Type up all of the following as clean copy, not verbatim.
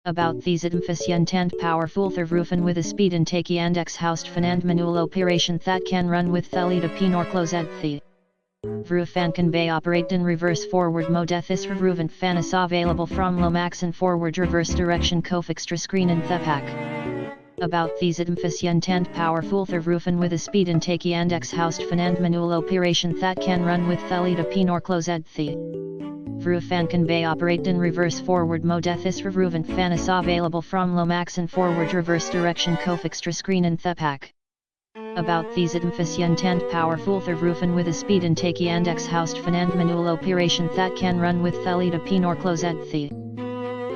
About these efficient powerful rufen with a speed and taki and exhaust and manual operation that can run with thelida pinor closed the. Vrufan can be operate in reverse forward mode. This Ruvant fan is available from Lomax and forward reverse direction extra screen and thepak. About these efficient and powerful Rufen with a speed and taki and exhaust and manual operation that can run with thelida pinor closed the. Vrufan can be operate in reverse forward mode. This Ruvant fan is available from Lomax and forward reverse direction extra screen and thepak. About these efficient and powerful Rufen with a speed and taki and exhaust and manual operation that can run with thelida pinor closed the.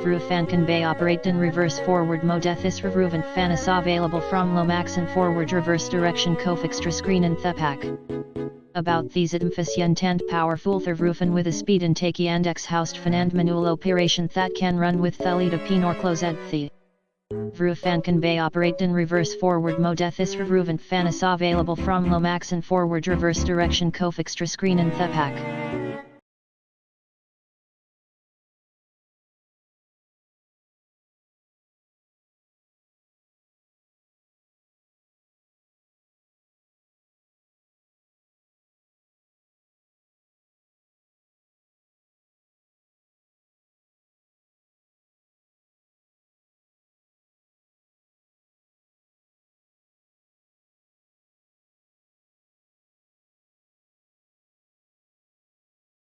Vrufan can be operate in reverse forward mode. This Ruvant fan is available from Lomax and forward reverse direction extra screen and thepak. About these efficient and powerful Rufen with a speed and taki and exhaust and manual operation that can run with thelida pinor closed the. Vrufan can be operate in reverse forward mode. This Ruvant fan is available from Lomax and forward reverse direction extra screen and thepak.